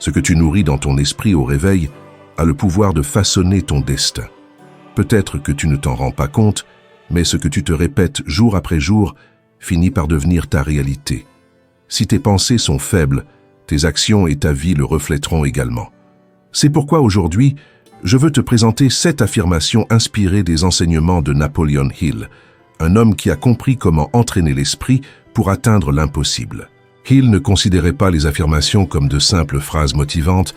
Ce que tu nourris dans ton esprit au réveil a le pouvoir de façonner ton destin. Peut-être que tu ne t'en rends pas compte, mais ce que tu te répètes jour après jour finit par devenir ta réalité. Si tes pensées sont faibles, tes actions et ta vie le reflèteront également. C'est pourquoi aujourd'hui, je veux te présenter 7 affirmations inspirées des enseignements de Napoleon Hill, un homme qui a compris comment entraîner l'esprit pour atteindre l'impossible. Hill ne considérait pas les affirmations comme de simples phrases motivantes,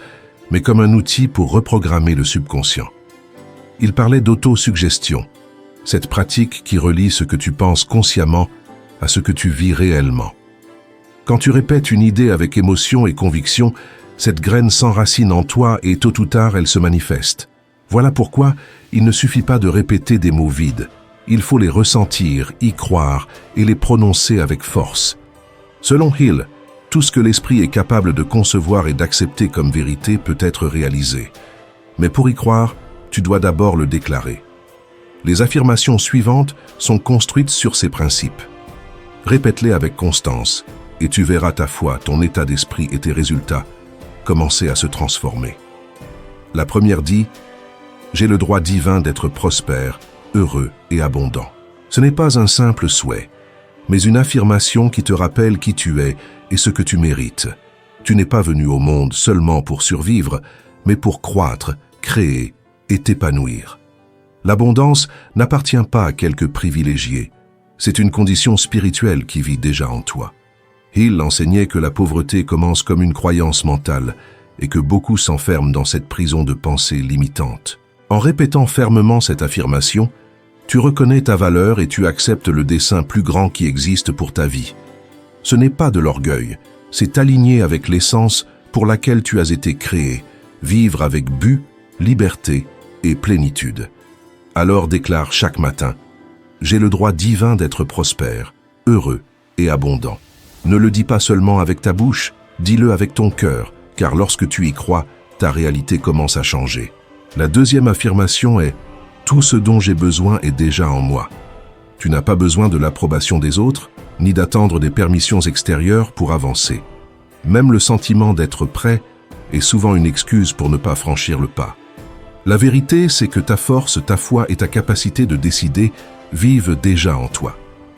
mais comme un outil pour reprogrammer le subconscient. Il parlait d'autosuggestion, cette pratique qui relie ce que tu penses consciemment à ce que tu vis réellement. Quand tu répètes une idée avec émotion et conviction, cette graine s'enracine en toi et tôt ou tard elle se manifeste. Voilà pourquoi il ne suffit pas de répéter des mots vides. Il faut les ressentir, y croire et les prononcer avec force. Selon Hill, tout ce que l'esprit est capable de concevoir et d'accepter comme vérité peut être réalisé. Mais pour y croire, tu dois d'abord le déclarer. Les affirmations suivantes sont construites sur ces principes. Répète-les avec constance et tu verras ta foi, ton état d'esprit et tes résultats commencer à se transformer. La première dit « J'ai le droit divin d'être prospère, heureux et abondant ». Ce n'est pas un simple souhait, mais une affirmation qui te rappelle qui tu es et ce que tu mérites. Tu n'es pas venu au monde seulement pour survivre, mais pour croître, créer et t'épanouir. L'abondance n'appartient pas à quelques privilégiés. C'est une condition spirituelle qui vit déjà en toi. Hill enseignait que la pauvreté commence comme une croyance mentale et que beaucoup s'enferment dans cette prison de pensées limitantes. En répétant fermement cette affirmation, tu reconnais ta valeur et tu acceptes le dessein plus grand qui existe pour ta vie. Ce n'est pas de l'orgueil, c'est aligné avec l'essence pour laquelle tu as été créé, vivre avec but, liberté et plénitude. Alors déclare chaque matin « J'ai le droit divin d'être prospère, heureux et abondant ». Ne le dis pas seulement avec ta bouche, dis-le avec ton cœur, car lorsque tu y crois, ta réalité commence à changer. La deuxième affirmation est « Tout ce dont j'ai besoin est déjà en moi ». Tu n'as pas besoin de l'approbation des autres, ni d'attendre des permissions extérieures pour avancer. Même le sentiment d'être prêt est souvent une excuse pour ne pas franchir le pas. La vérité, c'est que ta force, ta foi et ta capacité de décider vivent déjà en toi.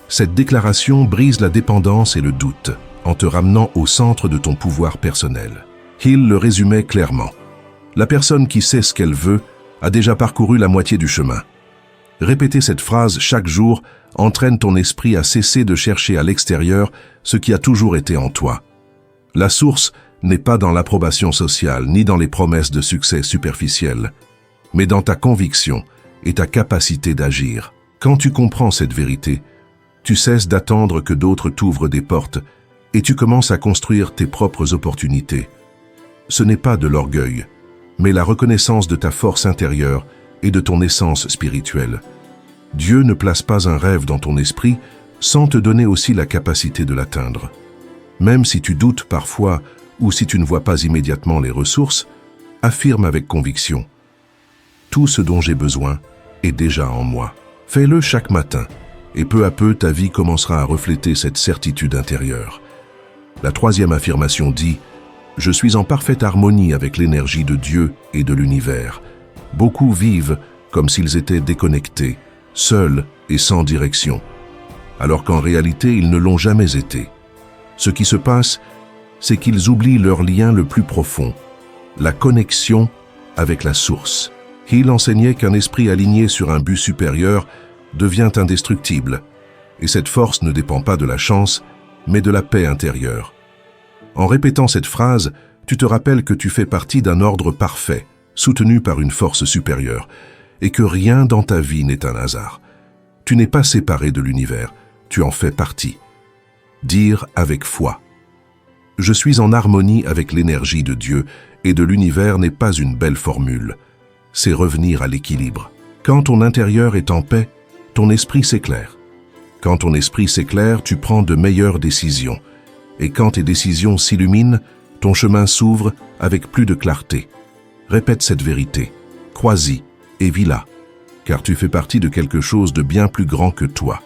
Cette déclaration brise la dépendance et le doute, en te ramenant au centre de ton pouvoir personnel. Hill le résumait clairement. La personne qui sait ce qu'elle veut a déjà parcouru la moitié du chemin. Répéter cette phrase chaque jour entraîne ton esprit à cesser de chercher à l'extérieur ce qui a toujours été en toi. La source n'est pas dans l'approbation sociale ni dans les promesses de succès superficielles, mais dans ta conviction et ta capacité d'agir. Quand tu comprends cette vérité, tu cesses d'attendre que d'autres t'ouvrent des portes et tu commences à construire tes propres opportunités. Ce n'est pas de l'orgueil, mais la reconnaissance de ta force intérieure et de ton essence spirituelle. Dieu ne place pas un rêve dans ton esprit sans te donner aussi la capacité de l'atteindre. Même si tu doutes parfois ou si tu ne vois pas immédiatement les ressources, affirme avec conviction. Tout ce dont j'ai besoin est déjà en moi. Fais-le chaque matin. Et peu à peu, ta vie commencera à refléter cette certitude intérieure. La troisième affirmation dit « Je suis en parfaite harmonie avec l'énergie de Dieu et de l'univers. » Beaucoup vivent comme s'ils étaient déconnectés, seuls et sans direction, alors qu'en réalité, ils ne l'ont jamais été. Ce qui se passe, c'est qu'ils oublient leur lien le plus profond, la connexion avec la source. Hill enseignait qu'un esprit aligné sur un but supérieur devient indestructible, et cette force ne dépend pas de la chance, mais de la paix intérieure. En répétant cette phrase, tu te rappelles que tu fais partie d'un ordre parfait, soutenu par une force supérieure, et que rien dans ta vie n'est un hasard. Tu n'es pas séparé de l'univers, tu en fais partie. Dire avec foi. Je suis en harmonie avec l'énergie de Dieu et de l'univers n'est pas une belle formule. C'est revenir à l'équilibre. Quand ton intérieur est en paix, ton esprit s'éclaire. Quand ton esprit s'éclaire, tu prends de meilleures décisions. Et quand tes décisions s'illuminent, ton chemin s'ouvre avec plus de clarté. Répète cette vérité, crois-y et vis-la, car tu fais partie de quelque chose de bien plus grand que toi.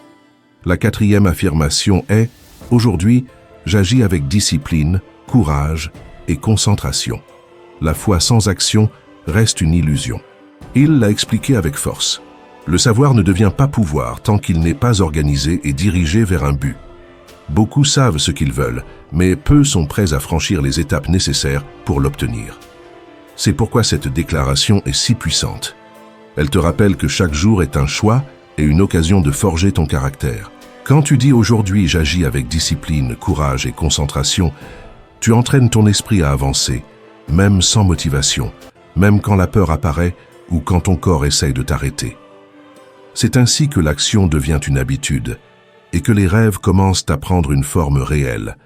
La quatrième affirmation est « Aujourd'hui, j'agis avec discipline, courage et concentration. » La foi sans action reste une illusion. Il l'a expliqué avec force. Le savoir ne devient pas pouvoir tant qu'il n'est pas organisé et dirigé vers un but. Beaucoup savent ce qu'ils veulent, mais peu sont prêts à franchir les étapes nécessaires pour l'obtenir. C'est pourquoi cette déclaration est si puissante. Elle te rappelle que chaque jour est un choix et une occasion de forger ton caractère. Quand tu dis « aujourd'hui j'agis avec discipline, courage et concentration », tu entraînes ton esprit à avancer, même sans motivation, même quand la peur apparaît ou quand ton corps essaye de t'arrêter. C'est ainsi que l'action devient une habitude et que les rêves commencent à prendre une forme réelle.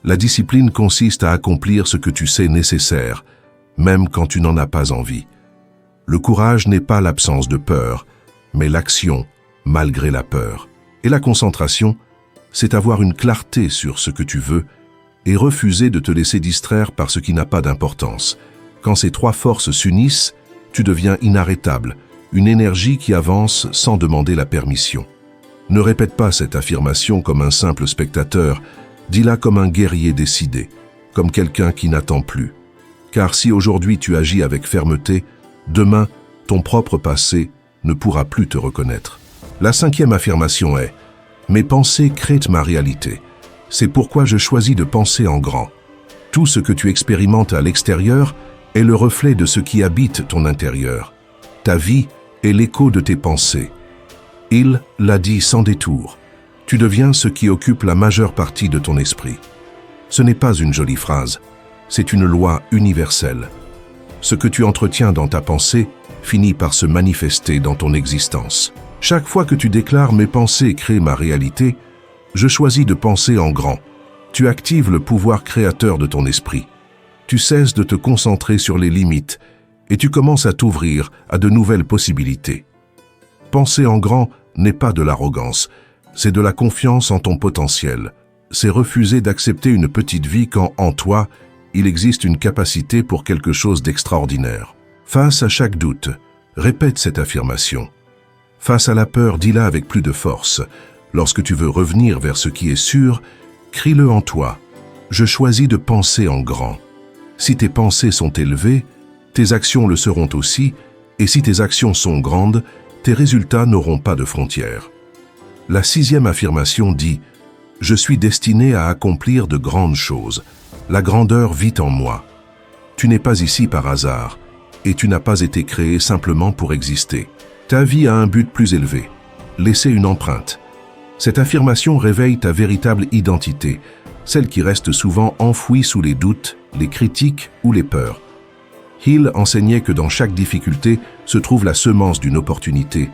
La discipline consiste à accomplir ce que tu sais nécessaire, même quand tu n'en as pas envie. Le courage n'est pas l'absence de peur, mais l'action malgré la peur. Et la concentration, c'est avoir une clarté sur ce que tu veux et refuser de te laisser distraire par ce qui n'a pas d'importance. Quand ces trois forces s'unissent, tu deviens inarrêtable, une énergie qui avance sans demander la permission. Ne répète pas cette affirmation comme un simple spectateur, dis-la comme un guerrier décidé, comme quelqu'un qui n'attend plus. Car si aujourd'hui tu agis avec fermeté, demain, ton propre passé ne pourra plus te reconnaître. La cinquième affirmation est « Mes pensées créent ma réalité. C'est pourquoi je choisis de penser en grand. » Tout ce que tu expérimentes à l'extérieur est le reflet de ce qui habite ton intérieur. Ta vie est l'écho de tes pensées. Il l'a dit sans détour. Tu deviens ce qui occupe la majeure partie de ton esprit. Ce n'est pas une jolie phrase, c'est une loi universelle. Ce que tu entretiens dans ta pensée finit par se manifester dans ton existence. Chaque fois que tu déclares « mes pensées créent ma réalité », je choisis de penser en grand. Tu actives le pouvoir créateur de ton esprit. Tu cesses de te concentrer sur les limites et tu commences à t'ouvrir à de nouvelles possibilités. Penser en grand n'est pas de l'arrogance, c'est de la confiance en ton potentiel. C'est refuser d'accepter une petite vie quand, en toi, il existe une capacité pour quelque chose d'extraordinaire. Face à chaque doute, répète cette affirmation. Face à la peur, dis-la avec plus de force. Lorsque tu veux revenir vers ce qui est sûr, crie-le en toi. Je choisis de penser en grand. Si tes pensées sont élevées, tes actions le seront aussi, et si tes actions sont grandes, tes résultats n'auront pas de frontières. La sixième affirmation dit « Je suis destiné à accomplir de grandes choses. La grandeur vit en moi. » Tu n'es pas ici par hasard, et tu n'as pas été créé simplement pour exister. Ta vie a un but plus élevé. Laisser une empreinte. Cette affirmation réveille ta véritable identité, celle qui reste souvent enfouie sous les doutes, les critiques ou les peurs. Hill enseignait que dans chaque difficulté se trouve la semence d'une opportunité,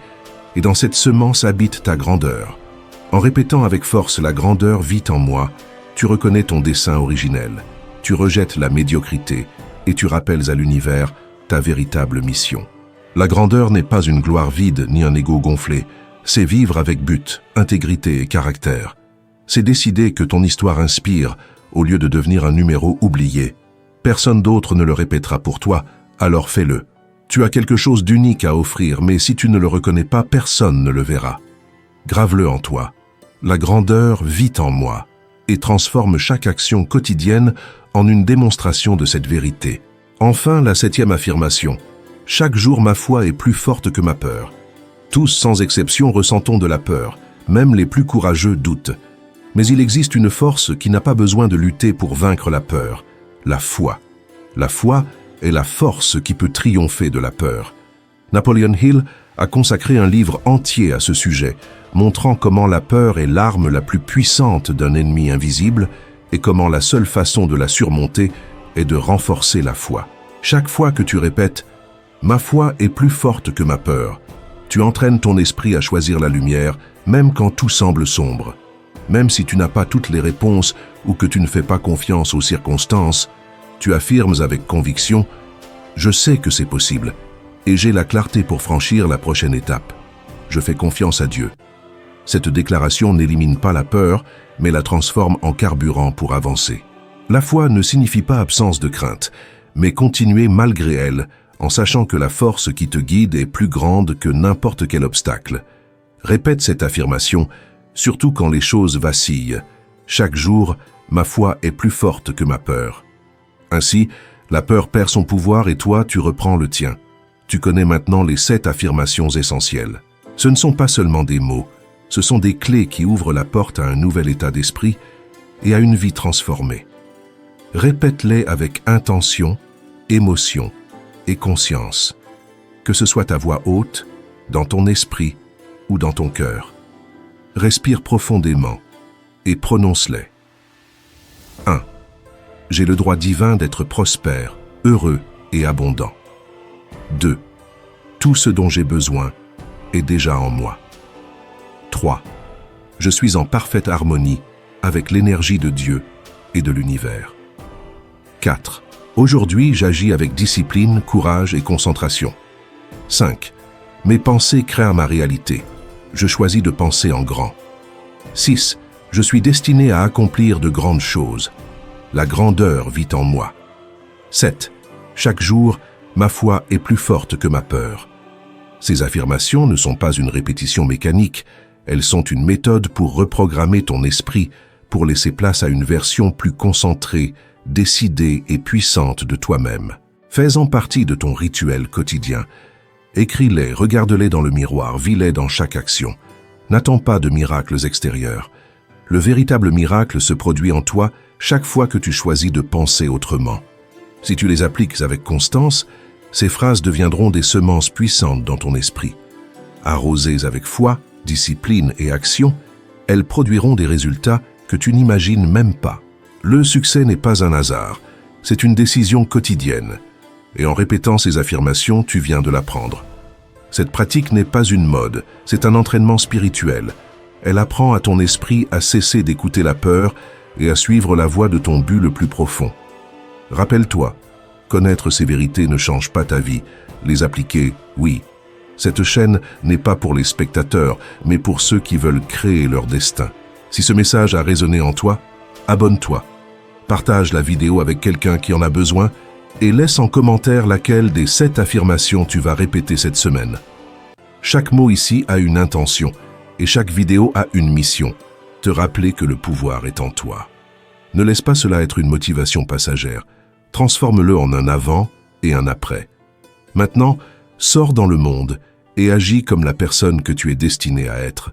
et dans cette semence habite ta grandeur. En répétant avec force « la grandeur vit en moi », tu reconnais ton dessein originel, tu rejettes la médiocrité et tu rappelles à l'univers ta véritable mission. La grandeur n'est pas une gloire vide ni un ego gonflé, c'est vivre avec but, intégrité et caractère. C'est décider que ton histoire inspire au lieu de devenir un numéro oublié. Personne d'autre ne le répétera pour toi, alors fais-le. Tu as quelque chose d'unique à offrir, mais si tu ne le reconnais pas, personne ne le verra. Grave-le en toi. La grandeur vit en moi et transforme chaque action quotidienne en une démonstration de cette vérité. Enfin, la septième affirmation. Chaque jour, ma foi est plus forte que ma peur. Tous, sans exception, ressentons de la peur. Même les plus courageux doutent. Mais il existe une force qui n'a pas besoin de lutter pour vaincre la peur. La foi. La foi est la force qui peut triompher de la peur. Napoleon Hill a consacré un livre entier à ce sujet, montrant comment la peur est l'arme la plus puissante d'un ennemi invisible et comment la seule façon de la surmonter est de renforcer la foi. Chaque fois que tu répètes « Ma foi est plus forte que ma peur », tu entraînes ton esprit à choisir la lumière, même quand tout semble sombre. Même si tu n'as pas toutes les réponses ou que tu ne fais pas confiance aux circonstances, tu affirmes avec conviction « Je sais que c'est possible et j'ai la clarté pour franchir la prochaine étape. Je fais confiance à Dieu. » Cette déclaration n'élimine pas la peur, mais la transforme en carburant pour avancer. La foi ne signifie pas absence de crainte, mais continuer malgré elle, en sachant que la force qui te guide est plus grande que n'importe quel obstacle. Répète cette affirmation, surtout quand les choses vacillent. Chaque jour, ma foi est plus forte que ma peur. Ainsi, La peur perd son pouvoir et toi, tu reprends le tien. Tu connais maintenant les 7 affirmations essentielles. Ce ne sont pas seulement des mots, ce sont des clés qui ouvrent la porte à un nouvel état d'esprit et à une vie transformée. Répète-les avec intention, émotion et conscience, que ce soit à voix haute, dans ton esprit ou dans ton cœur. Respire profondément et prononce-les. 1. J'ai le droit divin d'être prospère, heureux et abondant. 2. Tout ce dont j'ai besoin est déjà en moi. 3. Je suis en parfaite harmonie avec l'énergie de Dieu et de l'univers. 4. Aujourd'hui, j'agis avec discipline, courage et concentration. 5. Mes pensées créent ma réalité. Je choisis de penser en grand. 6. Je suis destiné à accomplir de grandes choses. La grandeur vit en moi. 7. Chaque jour, ma foi est plus forte que ma peur. Ces affirmations ne sont pas une répétition mécanique, elles sont une méthode pour reprogrammer ton esprit, pour laisser place à une version plus concentrée, décidée et puissante de toi-même. Fais-en partie de ton rituel quotidien. Écris-les, regarde-les dans le miroir, vis-les dans chaque action. N'attends pas de miracles extérieurs. Le véritable miracle se produit en toi chaque fois que tu choisis de penser autrement. Si tu les appliques avec constance, ces phrases deviendront des semences puissantes dans ton esprit. Arrosées avec foi, discipline et action, elles produiront des résultats que tu n'imagines même pas. Le succès n'est pas un hasard, c'est une décision quotidienne. Et en répétant ces affirmations, tu viens de l'apprendre. Cette pratique n'est pas une mode, c'est un entraînement spirituel. Elle apprend à ton esprit à cesser d'écouter la peur et à suivre la voie de ton but le plus profond. Rappelle-toi, connaître ces vérités ne change pas ta vie, les appliquer, oui. Cette chaîne n'est pas pour les spectateurs, mais pour ceux qui veulent créer leur destin. Si ce message a résonné en toi, abonne-toi. Partage la vidéo avec quelqu'un qui en a besoin et laisse en commentaire laquelle des 7 affirmations tu vas répéter cette semaine. Chaque mot ici a une intention et chaque vidéo a une mission, te rappeler que le pouvoir est en toi. Ne laisse pas cela être une motivation passagère, transforme-le en un avant et un après. Maintenant, sors dans le monde et agis comme la personne que tu es destiné à être.